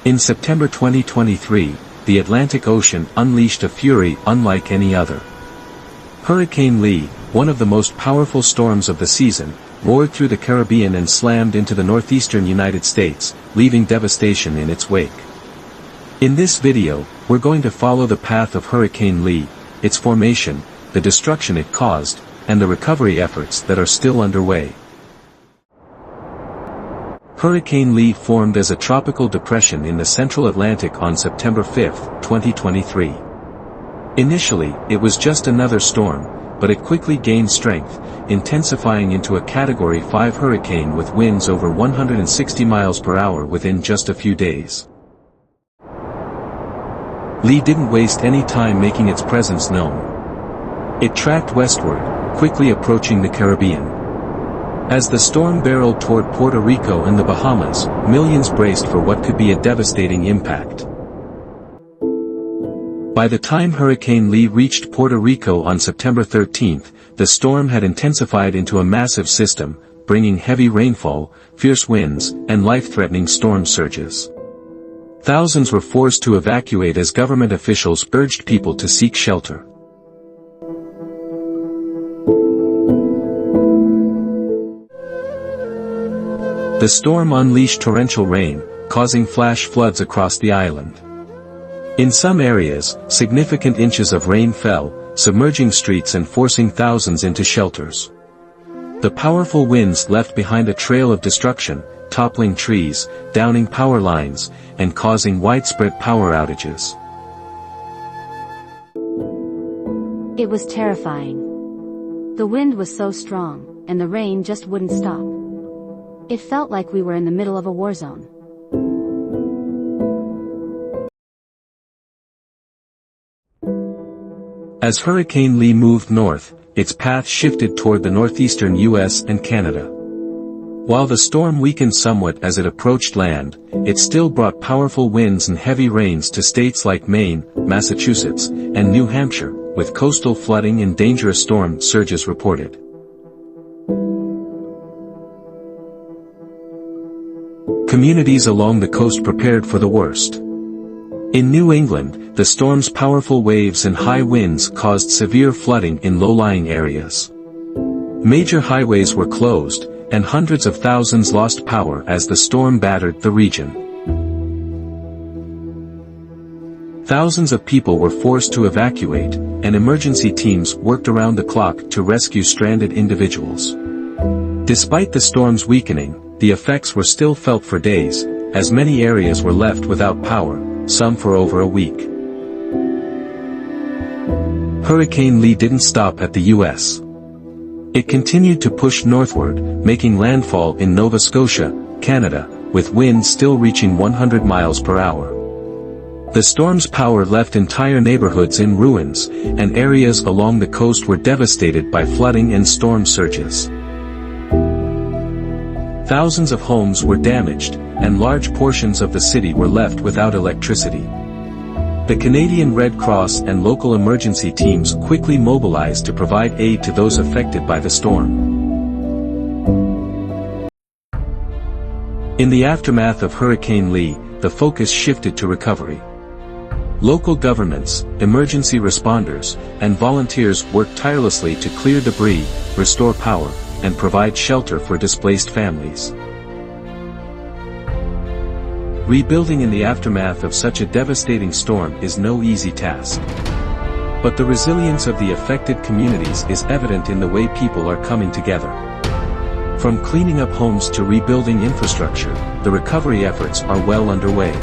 In September 2023, the Atlantic Ocean unleashed a fury unlike any other. Hurricane Lee, one of the most powerful storms of the season, roared through the Caribbean and slammed into the northeastern United States, leaving devastation in its wake. In this video, we're going to follow the path of Hurricane Lee, its formation, the destruction it caused, and the recovery efforts that are still underway. Hurricane Lee formed as a tropical depression in the central Atlantic on September 5, 2023. Initially, it was just another storm, but it quickly gained strength, intensifying into a Category 5 hurricane with winds over 160 miles per hour within just a few days. Lee didn't waste any time making its presence known. It tracked westward, quickly approaching the Caribbean. As the storm barreled toward Puerto Rico and the Bahamas, millions braced for what could be a devastating impact. By the time Hurricane Lee reached Puerto Rico on September 13, the storm had intensified into a massive system, bringing heavy rainfall, fierce winds, and life-threatening storm surges. Thousands were forced to evacuate as government officials urged people to seek shelter. The storm unleashed torrential rain, causing flash floods across the island. In some areas, significant inches of rain fell, submerging streets and forcing thousands into shelters. The powerful winds left behind a trail of destruction, toppling trees, downing power lines, and causing widespread power outages. It was terrifying. The wind was so strong, and the rain just wouldn't stop. It felt like we were in the middle of a war zone. As Hurricane Lee moved north, its path shifted toward the northeastern U.S. and Canada. While the storm weakened somewhat as it approached land, it still brought powerful winds and heavy rains to states like Maine, Massachusetts, and New Hampshire, with coastal flooding and dangerous storm surges reported. Communities along the coast prepared for the worst. In New England, the storm's powerful waves and high winds caused severe flooding in low-lying areas. Major highways were closed, and hundreds of thousands lost power as the storm battered the region. Thousands of people were forced to evacuate, and emergency teams worked around the clock to rescue stranded individuals. Despite the storm's weakening, the effects were still felt for days, as many areas were left without power, some for over a week. Hurricane Lee didn't stop at the U.S. It continued to push northward, making landfall in Nova Scotia, Canada, with winds still reaching 100 miles per hour. The storm's power left entire neighborhoods in ruins, and areas along the coast were devastated by flooding and storm surges. Thousands of homes were damaged, and large portions of the city were left without electricity. The Canadian Red Cross and local emergency teams quickly mobilized to provide aid to those affected by the storm. In the aftermath of Hurricane Lee, the focus shifted to recovery. Local governments, emergency responders, and volunteers worked tirelessly to clear debris, restore power, and provide shelter for displaced families. Rebuilding in the aftermath of such a devastating storm is no easy task. But the resilience of the affected communities is evident in the way people are coming together. From cleaning up homes to rebuilding infrastructure, the recovery efforts are well underway.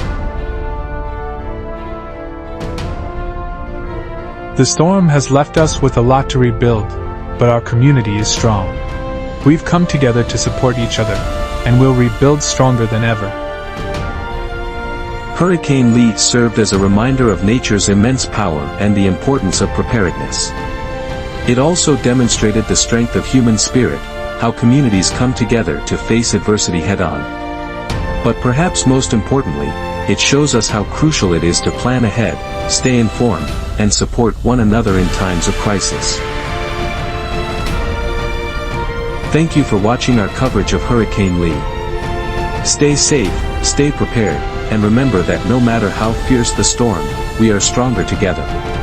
The storm has left us with a lot to rebuild, but our community is strong. We've come together to support each other, and we'll rebuild stronger than ever. Hurricane Lee served as a reminder of nature's immense power and the importance of preparedness. It also demonstrated the strength of human spirit, how communities come together to face adversity head-on. But perhaps most importantly, it shows us how crucial it is to plan ahead, stay informed, and support one another in times of crisis. Thank you for watching our coverage of Hurricane Lee. Stay safe, Stay prepared, and remember that no matter how fierce the storm, we are stronger together.